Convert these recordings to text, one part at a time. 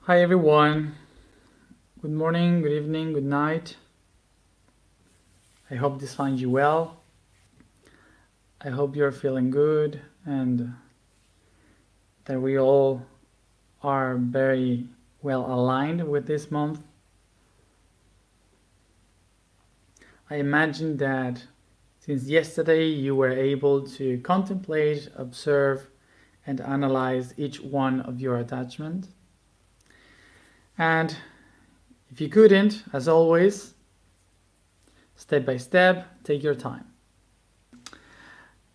Hi everyone. Good morning, good evening, good night. I hope this finds you well. I hope you're feeling good and that we all are very well aligned with this month. I imagine that since yesterday you were able to contemplate, observe, and analyze each one of your attachments. And if you couldn't, as always, step by step, take your time.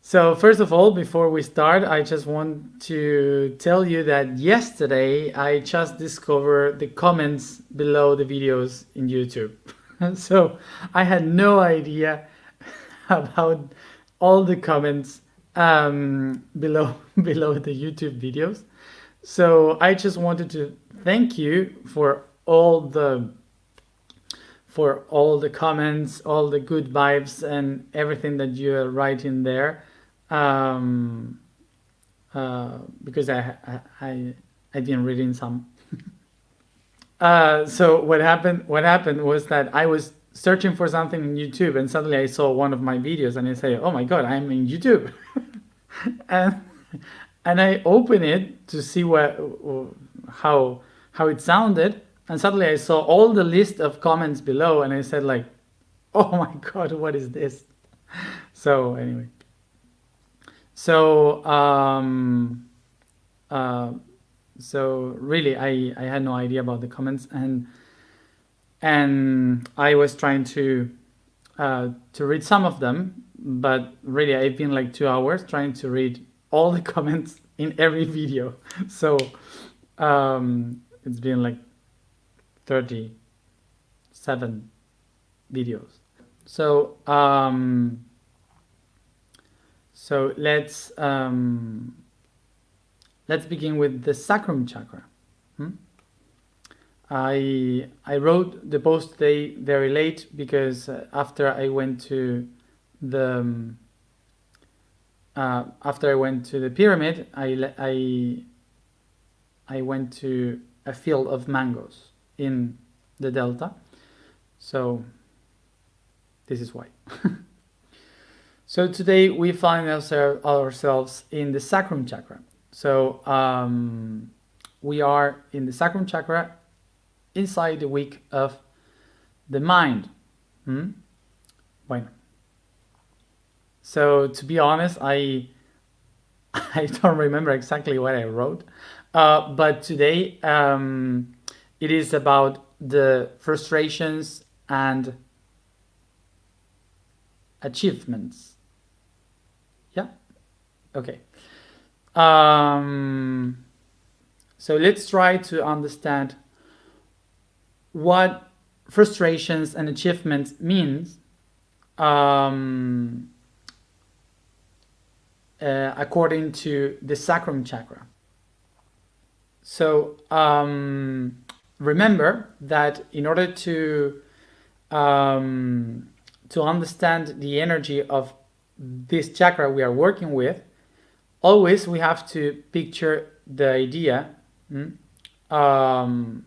So first of all, before we start, I just want to tell you that yesterday I just discovered the comments below the videos in YouTube. So I had no idea about all the comments below the YouTube videos. So I just wanted to thank you for all the comments, all the good vibes, and everything that you're writing there. Because I've been reading some. So what happened was that I was searching for something in YouTube, and suddenly I saw one of my videos, and I say, "Oh my God, I'm in YouTube," and I open it to see how it sounded, and suddenly I saw all the list of comments below, and I said like, "Oh my God, what is this?" So anyway. So so really, I had no idea about the comments, and I was trying to read some of them, but really I've been like 2 hours trying to read all the comments in every video. So it's been like 37 videos. So so let's begin with the sacrum chakra. I wrote the post today very late because after I went to the pyramid, I went to a field of mangoes in the delta. So this is why. So today we find ourselves in the sacrum chakra. So we are in the sacrum chakra inside the week of the mind. Bueno. So to be honest, I don't remember exactly what I wrote, but today it is about the frustrations and achievements. Yeah. Okay. So let's try to understand what frustrations and achievements means according to the sacrum chakra. So remember that in order to understand the energy of this chakra we are working with, always we have to picture the idea of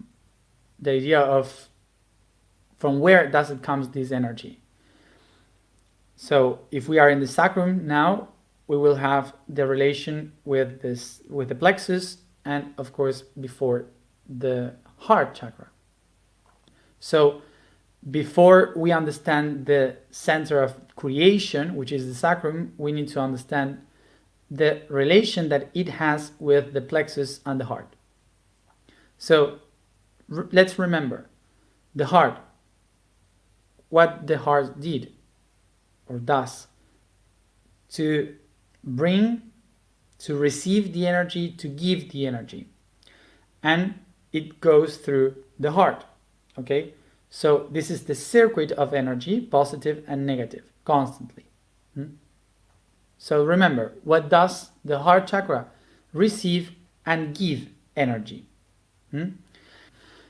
from where does it comes this energy. So if we are in the sacrum now, we will have the relation with the plexus, and of course before the heart chakra. So before we understand the center of creation, which is the sacrum, we need to understand the relation that it has with the plexus and the heart. So let's remember the heart, what the heart did or does to bring, to receive the energy, to give the energy, and it goes through the heart. Okay, so this is the circuit of energy, positive and negative, constantly. So remember, what does the heart chakra? Receive and give energy.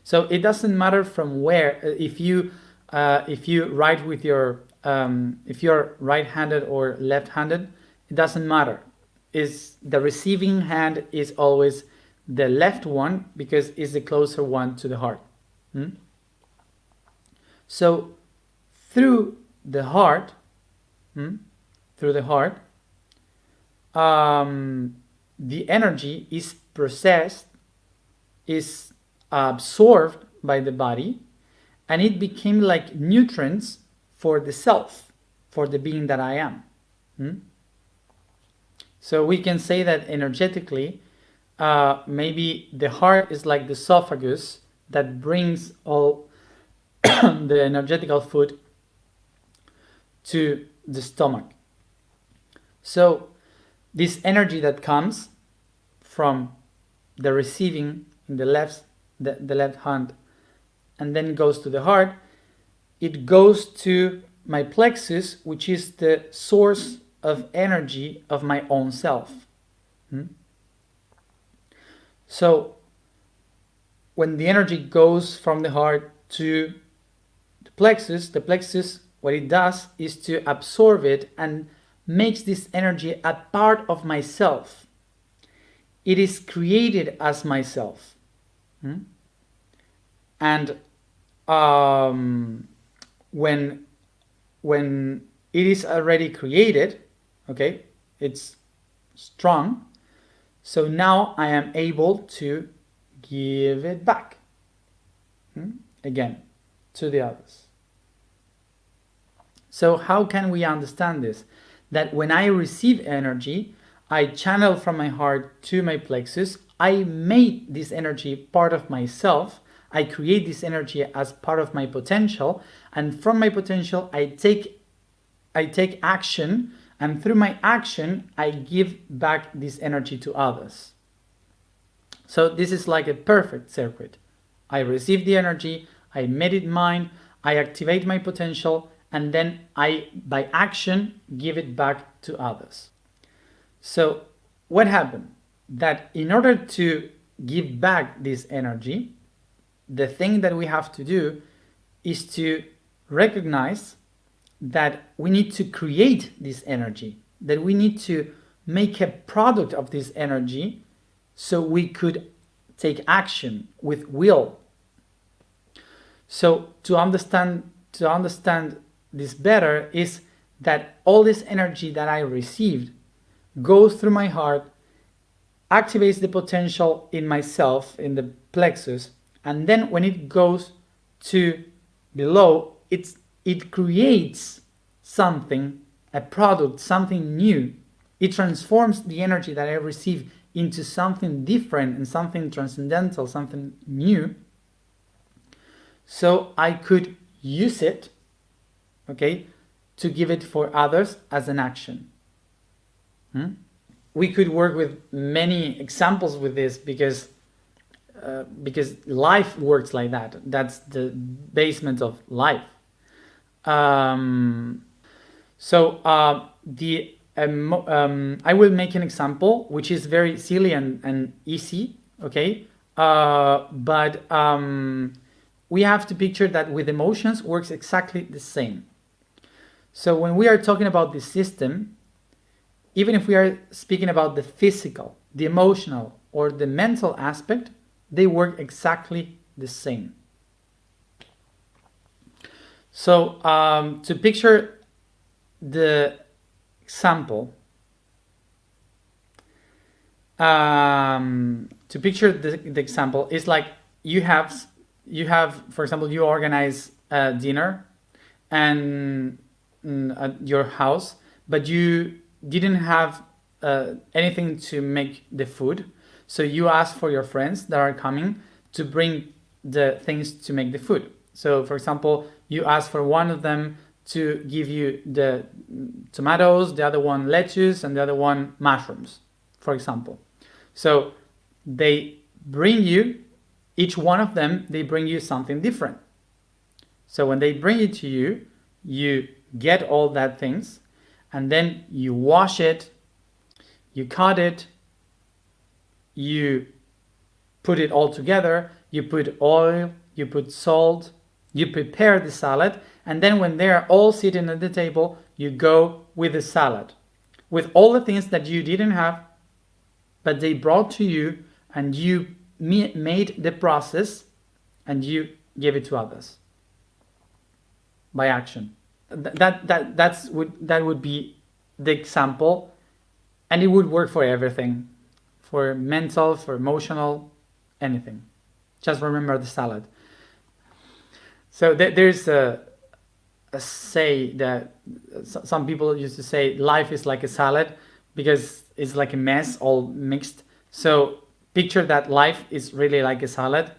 So it doesn't matter from where. If you write with your if you're right-handed or left-handed, it doesn't matter. Is the receiving hand is always the left one because it's the closer one to the heart. So through the heart, the energy is processed, is absorbed by the body, and it became like nutrients for the self, for the being that I am. So we can say that energetically, maybe the heart is like the esophagus that brings all the energetical food to the stomach. So this energy that comes from the receiving in the left hand and then goes to the heart, it goes to my plexus, which is the source of energy of my own self. So when the energy goes from the heart to the plexus, what it does is to absorb it and makes this energy a part of myself. It is created as myself. And when it is already created, okay, it's strong, so now I am able to give it back again to the others. So how can we understand this? That when I receive energy, I channel from my heart to my plexus, I made this energy part of myself, I create this energy as part of my potential, and from my potential I take action, and through my action I give back this energy to others. So this is like a perfect circuit. I receive the energy, I made it mine, I activate my potential, and then I, by action, give it back to others. So what happened? That in order to give back this energy, the thing that we have to do is to recognize that we need to create this energy, that we need to make a product of this energy so we could take action with will. So to understand this better is that all this energy that I received goes through my heart, activates the potential in myself, in the plexus, and then when it goes to below, it creates something, a product, something new. It transforms the energy that I receive into something different and something transcendental, something new. So I could use it, okay, to give it for others as an action. We could work with many examples with this because life works like that. That's the basement of life. I will make an example which is very silly and easy, okay? But we have to picture that with emotions works exactly the same. So when we are talking about the system, even if we are speaking about the physical, the emotional, or the mental aspect, they work exactly the same. So to picture the example, is like you have, for example, you organize a dinner and at your house, but you didn't have anything to make the food. So you ask for your friends that are coming to bring the things to make the food. So for example, you ask for one of them to give you the tomatoes, the other one lettuce, and the other one mushrooms, for example. So they bring you, each one of them, they bring you something different. So when they bring it to you, you get all that things, and then you wash it, you cut it, you put it all together, you put oil, you put salt, you prepare the salad, and then when they're all sitting at the table, you go with the salad, with all the things that you didn't have, but they brought to you, and you made the process and you give it to others by action. That would be the example, and it would work for everything, for mental, for emotional, anything. Just remember the salad. So there's a say that some people used to say life is like a salad because it's like a mess all mixed. So picture that life is really like a salad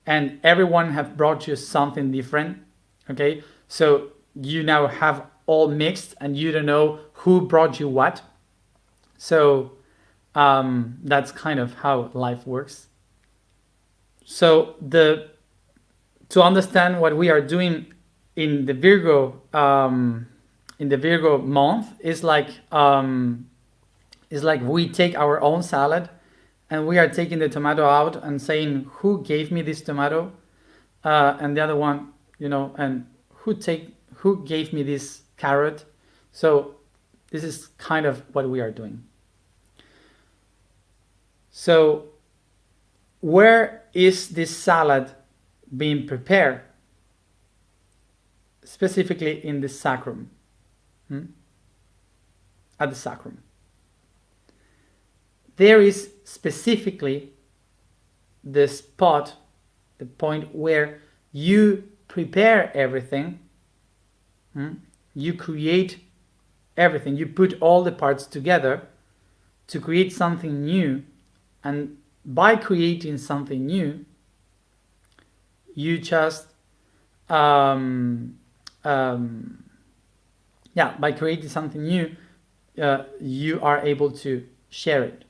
and everyone have brought you something different. Okay, so you now have all mixed and you don't know who brought you what. So that's kind of how life works. So to understand what we are doing in the Virgo month is like we take our own salad and we are taking the tomato out and saying who gave me this tomato, and the other one, and who gave me this carrot. So this is kind of what we are doing. So where is this salad being prepared? Specifically in the sacrum, at the sacrum. There is specifically the spot, the point where you prepare everything, you create everything, you put all the parts together to create something new, and by creating something new, you just by creating something new, you are able to share it.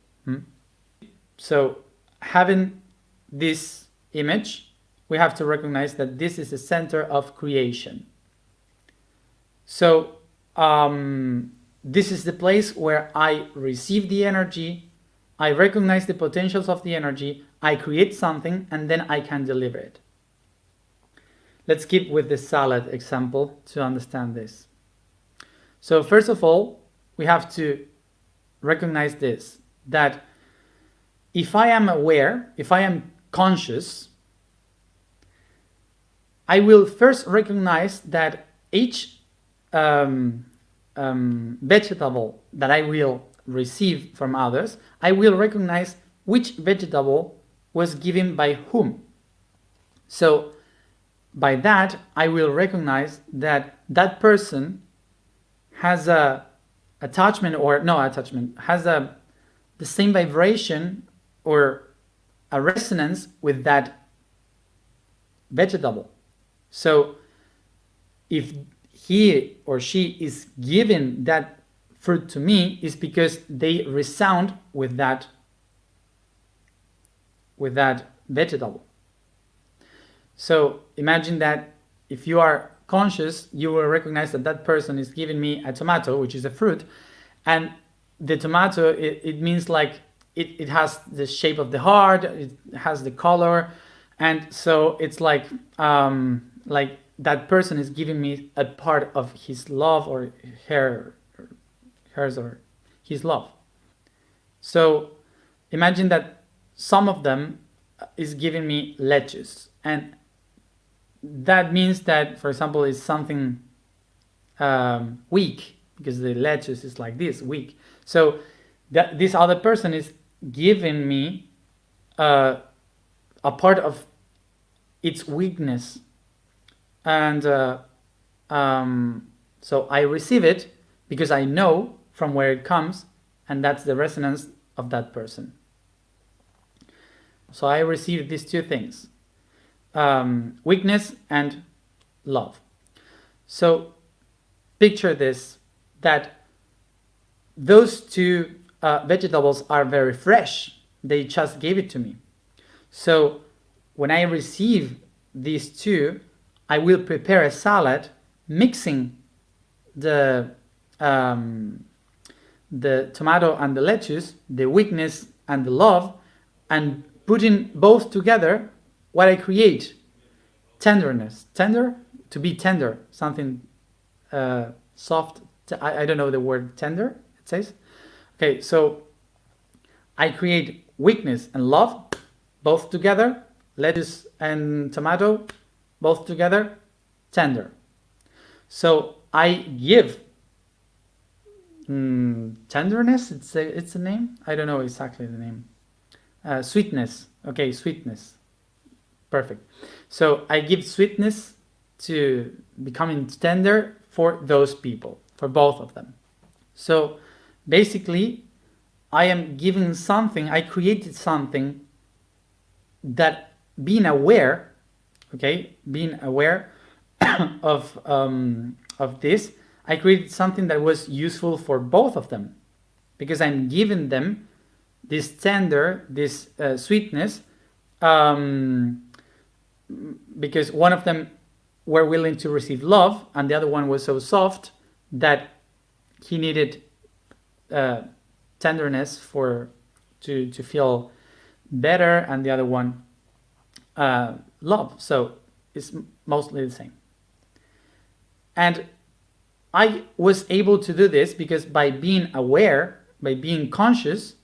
So having this image, we have to recognize that this is the center of creation. So this is the place where I receive the energy, I recognize the potentials of the energy, I create something, and then I can deliver it. Let's keep with the salad example to understand this. So first of all, we have to recognize this, that if I am aware, if I am conscious, I will first recognize that each vegetable that I will receive from others, I will recognize which vegetable was given by whom. So by that, I will recognize that that person has a attachment, or no attachment, has the same vibration or a resonance with that vegetable. So if he or she is giving that fruit to me, is because they resound with that vegetable. So imagine that if you are conscious, you will recognize that that person is giving me a tomato, which is a fruit, and the tomato, it means like it has the shape of the heart, it has the color, and so it's like that person is giving me a part of his love or hers or his love. So imagine that some of them is giving me lettuce, and that means that, for example, is something weak, because the lettuce is like this, weak. So this other person is giving me a part of its weakness, and so I receive it because I know from where it comes, and that's the resonance of that person. So I receive these two things, weakness and love. So picture this, that those two vegetables are very fresh. They just gave it to me. So when I receive these two, I will prepare a salad mixing the tomato and the lettuce, the weakness and the love, and putting both together, what I create, tenderness, tender, to be tender, something soft. I don't know the word tender, it says. Okay, so I create weakness and love, both together, lettuce and tomato, both together, tender. So I give tenderness, it's a name? I don't know exactly the name. Sweetness, okay, sweetness. Perfect. So I give sweetness to becoming tender for those people, for both of them. So basically, I am giving something, I created something that being aware, okay, being aware of this, I created something that was useful for both of them because I'm giving them this tender, this sweetness, because one of them were willing to receive love and the other one was so soft that he needed tenderness to feel better, and the other one love. So it's mostly the same. And I was able to do this because by being aware, by being conscious,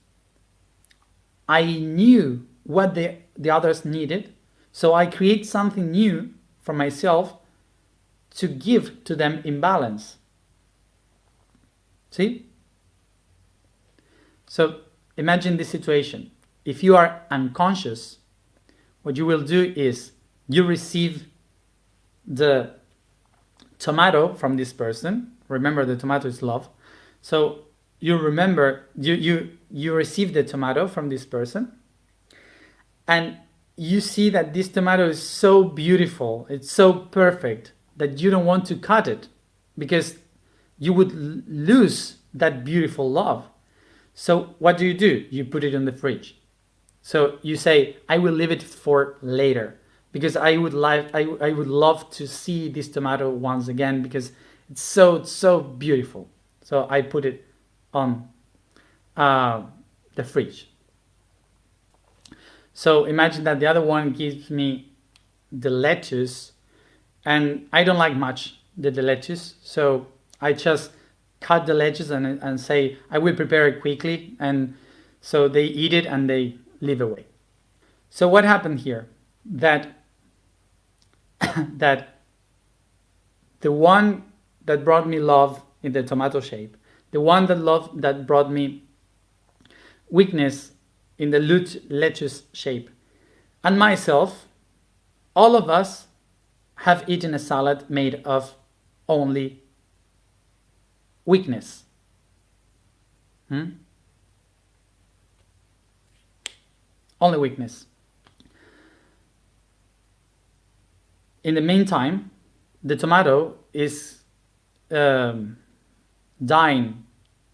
I knew what the others needed. So I create something new for myself to give to them in balance. See? So imagine this situation. If you are unconscious, what you will do is you receive the tomato from this person. Remember, the tomato is love. So you remember, you receive the tomato from this person, and you see that this tomato is so beautiful, it's so perfect that you don't want to cut it because you would lose that beautiful love. So what do? You put it in the fridge. So you say, I will leave it for later because I would love to see this tomato once again because it's so beautiful. So I put it on the fridge. So imagine that the other one gives me the lettuce, and I don't like much the lettuce, so I just cut the lettuce and say I will prepare it quickly, and so they eat it and they leave away. So what happened here? That that the one that brought me love in the tomato shape, the one that brought me weakness in the lettuce shape, and myself, all of us have eaten a salad made of only weakness. Only weakness. In the meantime, the tomato is dying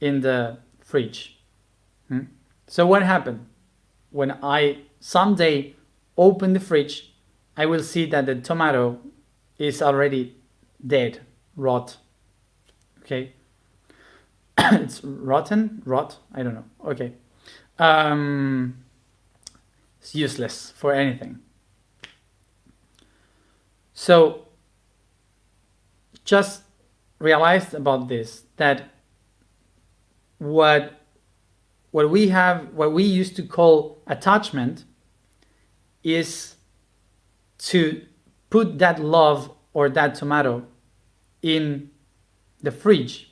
in the fridge. So what happened? When I someday open the fridge, I will see that the tomato is already dead, rot. Okay. It's rotten, rot, I don't know. Okay. It's useless for anything. So just realize about this, that what we used to call attachment is to put that love or that tomato in the fridge.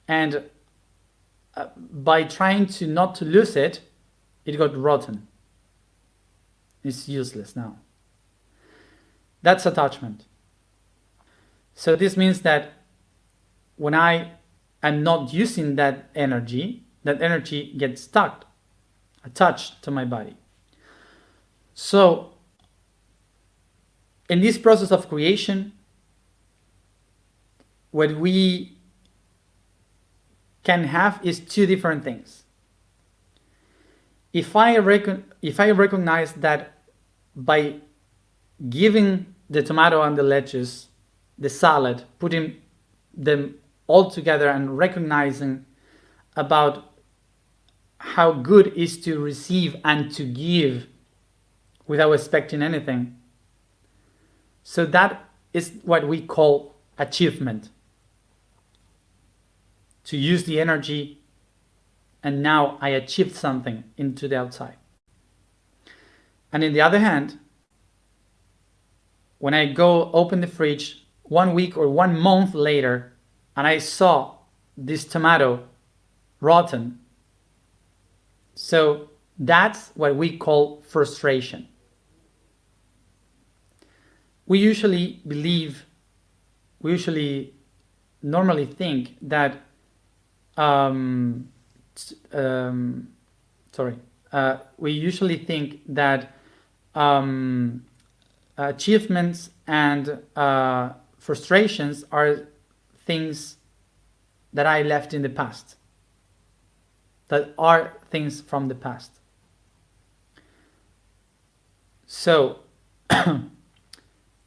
And by trying to not to lose it, it got rotten. It's useless now. That's attachment. So this means that when I am not using that energy gets stuck, attached to my body. So in this process of creation, what we can have is two different things. If I recognize that by giving the tomato and the lettuce, the salad, putting them all together and recognizing about how good it is to receive and to give without expecting anything. So that is what we call achievement. To use the energy, and now I achieved something into the outside. And in the other hand, when I go open the fridge 1 week or 1 month later and I saw this tomato rotten, so that's what we call frustration. We usually normally think that we usually think that achievements and frustrations are things that I left in the past, that are things from the past. So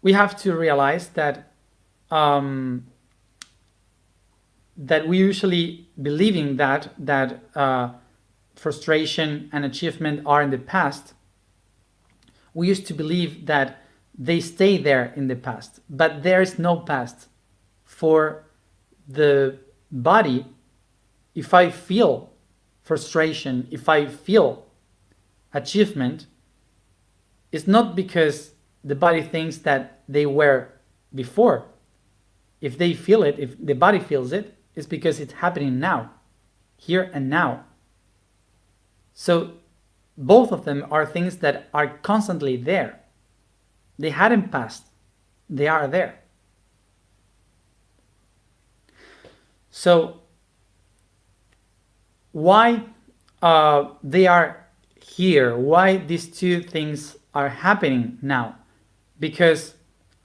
we have to realize that that we usually believing that frustration and achievement are in the past. We used to believe that they stay there in the past, but there is no past for the body. If I feel frustration, if I feel achievement, it's not because the body thinks that they were before. If they feel it, if the body feels it, it's because it's happening now, here and now. So both of them are things that are constantly there. They hadn't passed, they are there. So why they are here, why these two things are happening now? Because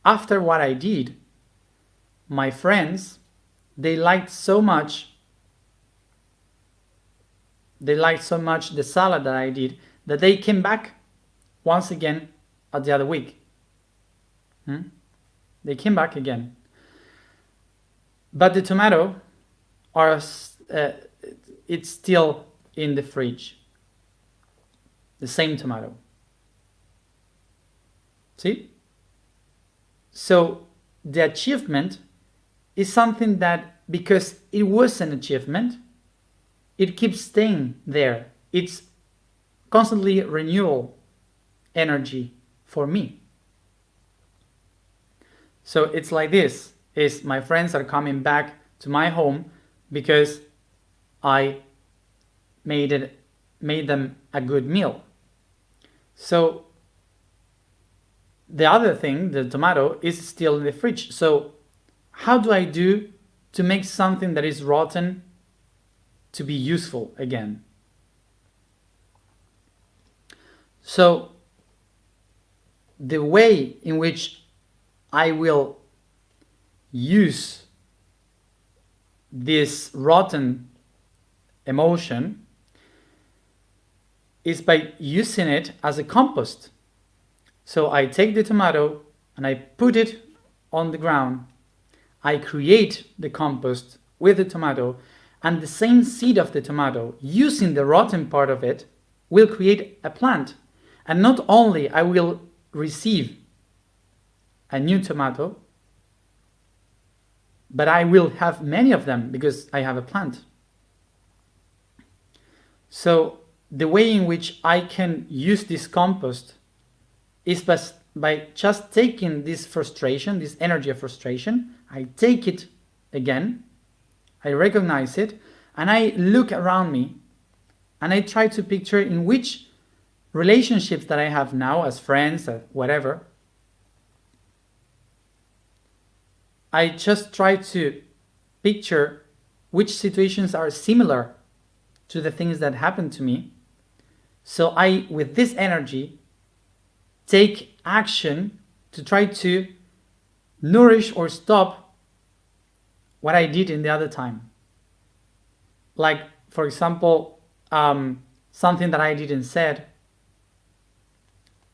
after what I did, my friends, they liked so much the salad that I did that they came back once again at the other week. They came back again. But the tomato it's still in the fridge. The same tomato. See? So the achievement is something that, because it was an achievement, it keeps staying there. It's constantly renewal energy for me. So it's like this, is my friends are coming back to my home because I made them a good meal. So the other thing, the tomato, is still in the fridge. So how do I do to make something that is rotten to be useful again? So the way in which I will use this rotten emotion is by using it as a compost. So I take the tomato and I put it on the ground. I create the compost with the tomato, and the same seed of the tomato, using the rotten part of it, will create a plant. And not only I will receive a new tomato, but I will have many of them because I have a plant. So the way in which I can use this compost is by just taking this frustration, this energy of frustration, I take it again, I recognize it, and I look around me and I try to picture in which relationships that I have now as friends, whatever, I just try to picture which situations are similar to the things that happened to me. So I, with this energy, take action to try to nourish or stop what I did in the other time. Like, for example, something that I didn't said,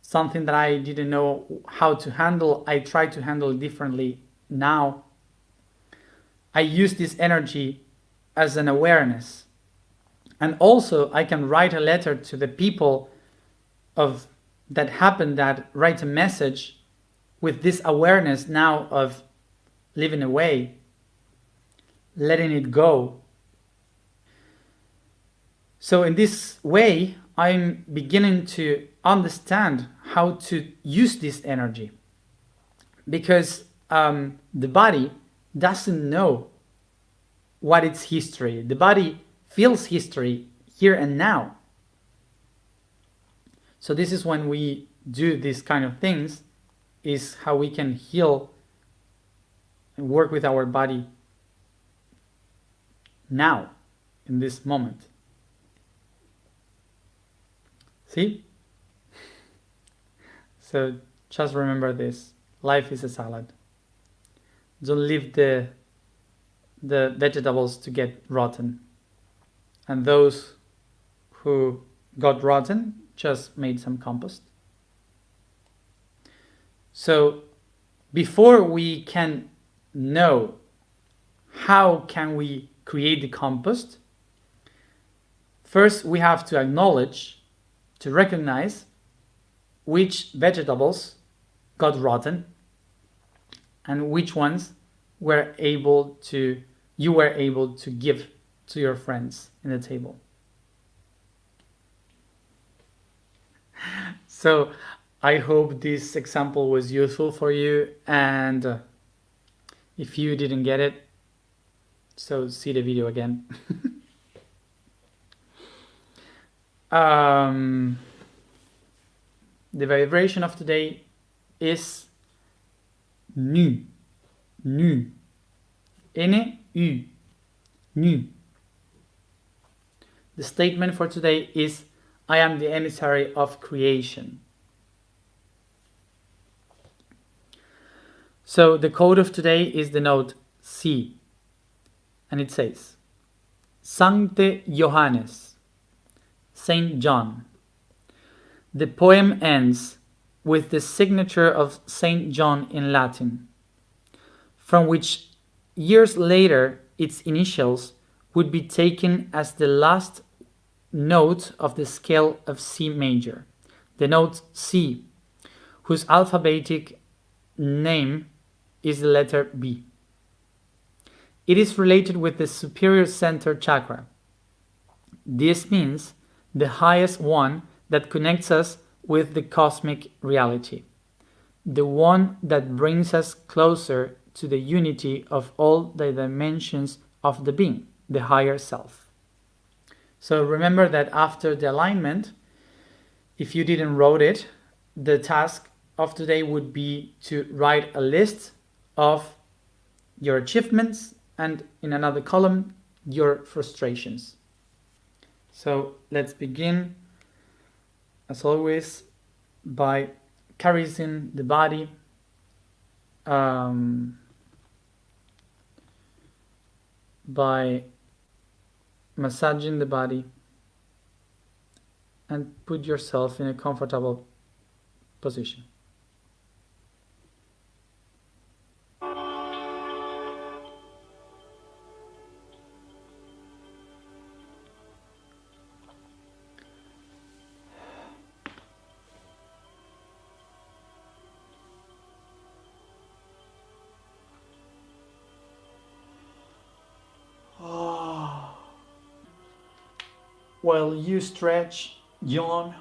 something that I didn't know how to handle, I try to handle differently now. I use this energy as an awareness. And also I can write a letter to the people of that happened, that write a message with this awareness now of living away, letting it go. So in this way, I'm beginning to understand how to use this energy, because the body doesn't know what its history. The body feels history here and now. So this is when we do these kind of things, is how we can heal and work with our body now, in this moment. See? So just remember this. Life is a salad. Don't leave the vegetables to get rotten. And those who got rotten just made some compost. So before we can know how can we create the compost, first we have to acknowledge, to recognize which vegetables got rotten and which ones you were able to give to your friends in the table. So I hope this example was useful for you, and if you didn't get it, so see the video again. The vibration of today is nu. Nu. N-U. Nu. The statement for today is, I am the emissary of creation. So the code of today is the note C. And it says, Sancte Johannes, Saint John. The poem ends with the signature of Saint John in Latin, from which years later its initials would be taken as the last note of the scale of C major, the note C, whose alphabetic name is the letter B. It is related with the superior center chakra. This means the highest one that connects us with the cosmic reality, the one that brings us closer to the unity of all the dimensions of the being, the higher self. So remember that after the alignment, if you didn't wrote it, the task of today would be to write a list of your achievements and in another column, your frustrations. So let's begin, as always, by caressing the body, by massaging the body, and put yourself in a comfortable position. While you stretch, yawn.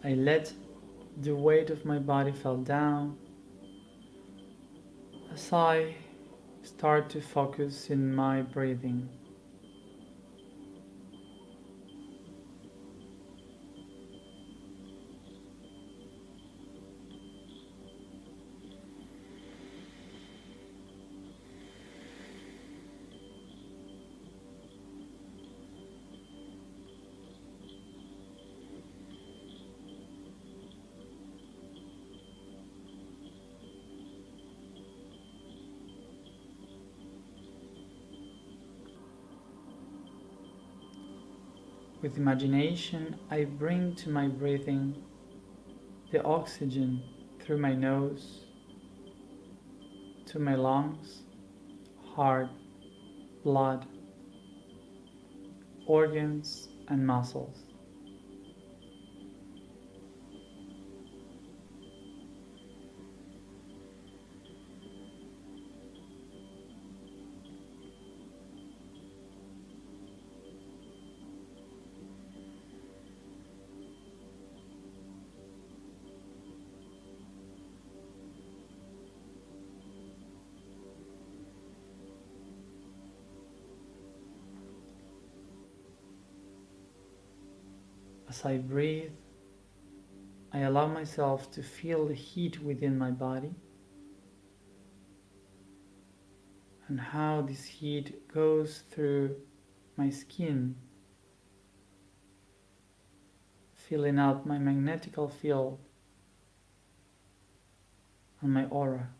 I let the weight of my body fall down as I start to focus in my breathing. With imagination, I bring to my breathing the oxygen through my nose to my lungs, heart, blood, organs, and muscles. As I breathe, I allow myself to feel the heat within my body and how this heat goes through my skin, filling out my magnetical field and my aura.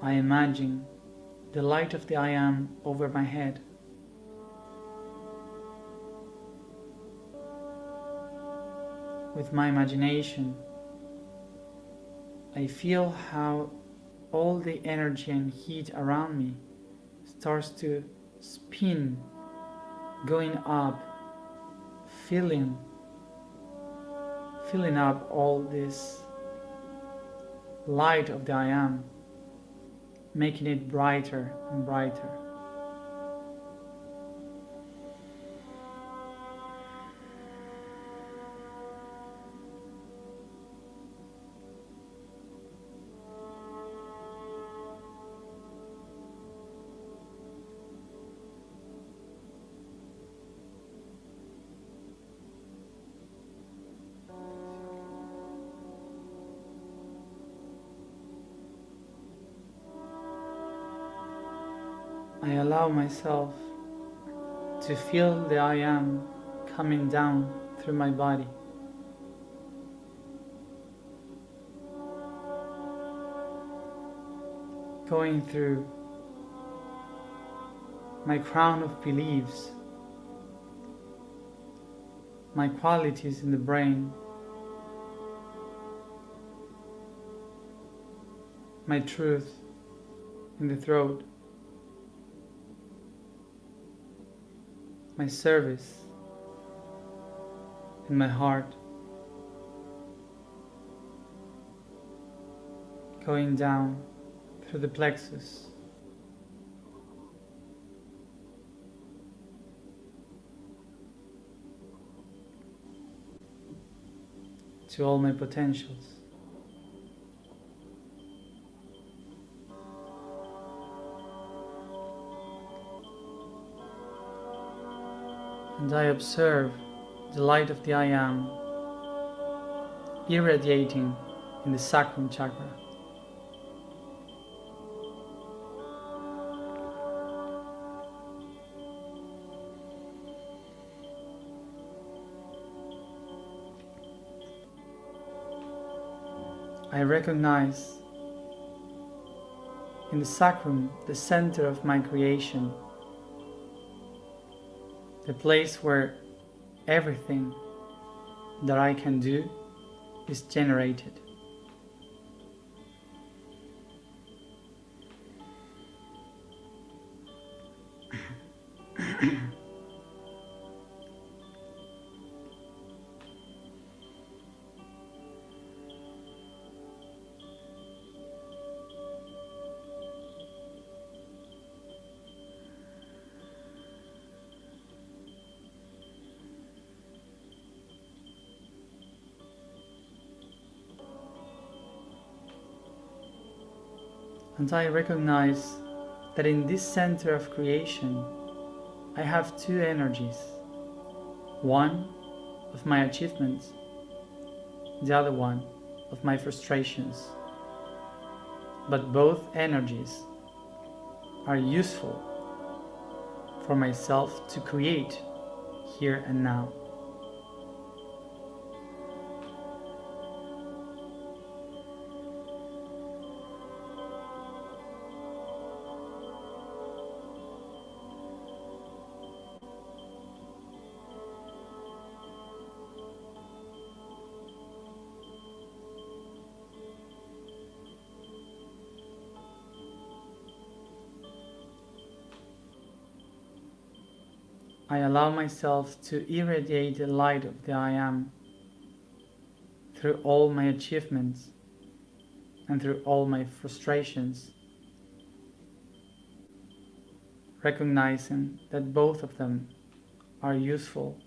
I imagine the light of the I Am over my head. With my imagination, I feel how all the energy and heat around me starts to spin, going up, filling up all this light of the I Am, making it brighter and brighter. I allow myself to feel the I Am coming down through my body. Going through my crown of beliefs, my qualities in the brain, my truth in the throat, my service in my heart, going down through the plexus, to all my potentials. And I observe the light of the I Am irradiating in the Sacral chakra. I recognize in the sacrum the center of my creation, the place where everything that I can do is generated. And I recognize that in this center of creation, I have two energies. One of my achievements, the other one of my frustrations. But both energies are useful for myself to create here and now. I allow myself to irradiate the light of the I Am through all my achievements and through all my frustrations, recognizing that both of them are useful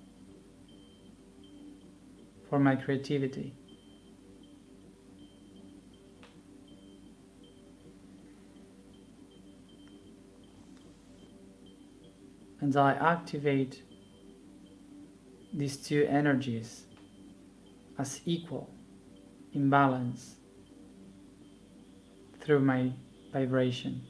for my creativity. And I activate these two energies as equal, in balance, through my vibration.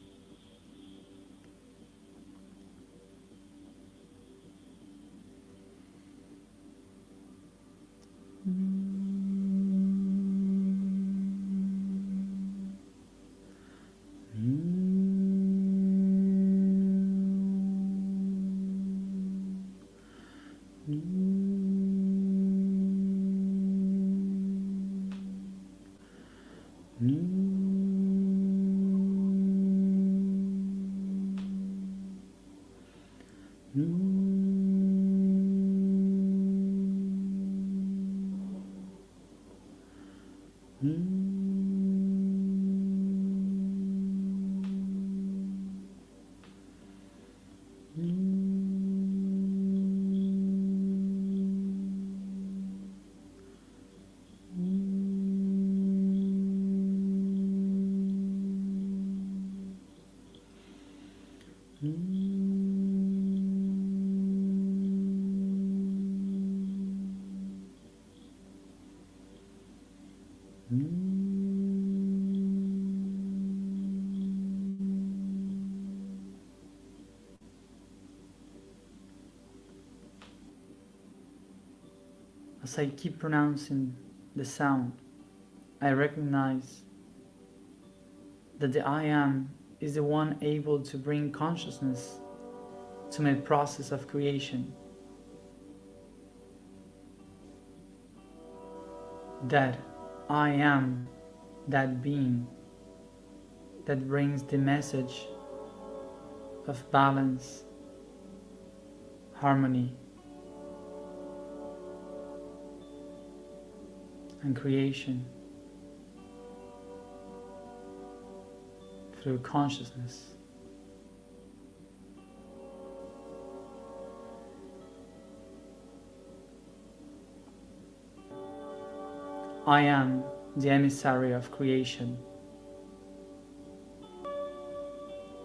As I keep pronouncing the sound, I recognize that the I Am is the one able to bring consciousness to my process of creation. That I am that being that brings the message of balance, harmony, and creation through consciousness. I am the emissary of creation.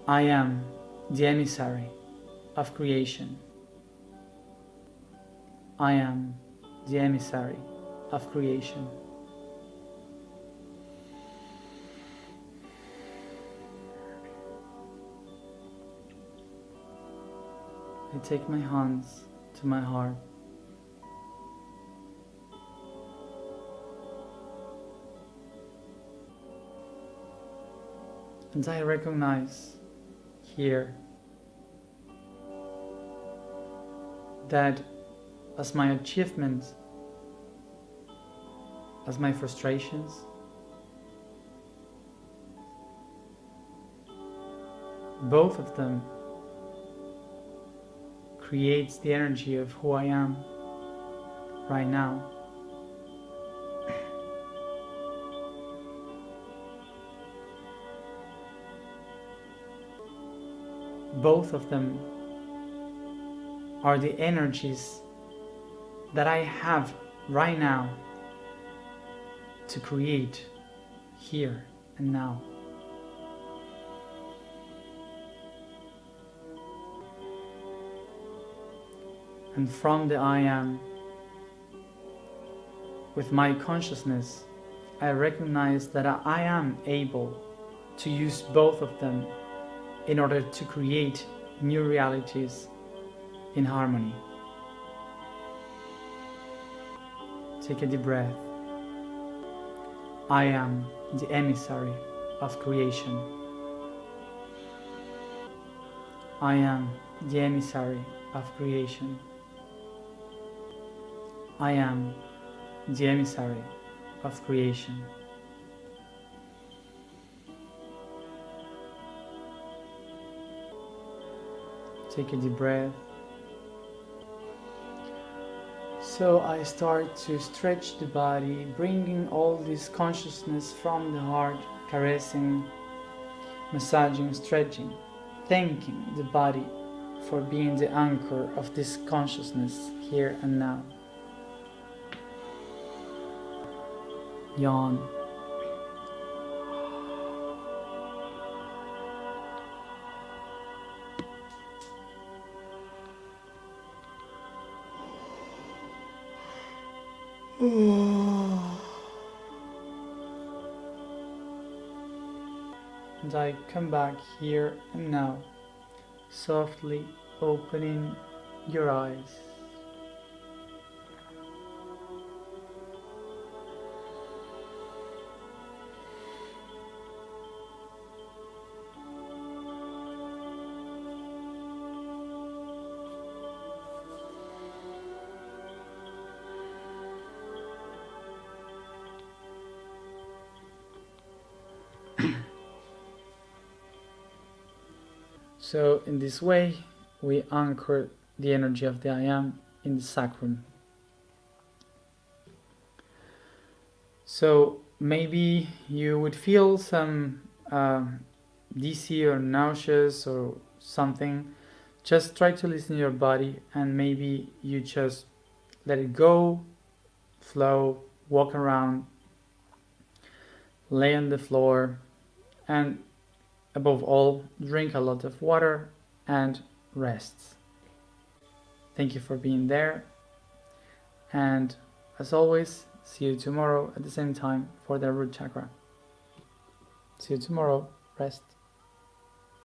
I am the emissary of creation. I am the emissary of creation. I take my hands to my heart. And I recognize here that as my achievements, as my frustrations, both of them creates the energy of who I am right now. Both of them are the energies that I have right now to create here and now. And from the I am, with my consciousness, I recognize that I am able to use both of them in order to create new realities in harmony. Take a deep breath. I am the emissary of creation. I am the emissary of creation. I am the emissary of creation. Take a deep breath. So I start to stretch the body, bringing all this consciousness from the heart, caressing, massaging, stretching, thanking the body for being the anchor of this consciousness here and now. Yawn. And I come back here and now, softly opening your eyes. So in this way, we anchor the energy of the I am in the sacrum. So maybe you would feel some dizzy or nauseous or something. Just try to listen to your body, and maybe you just let it go, flow, walk around, lay on the floor, and above all, drink a lot of water and rest. Thank you for being there, and as always, see you tomorrow at the same time for the root chakra. See you tomorrow. Rest.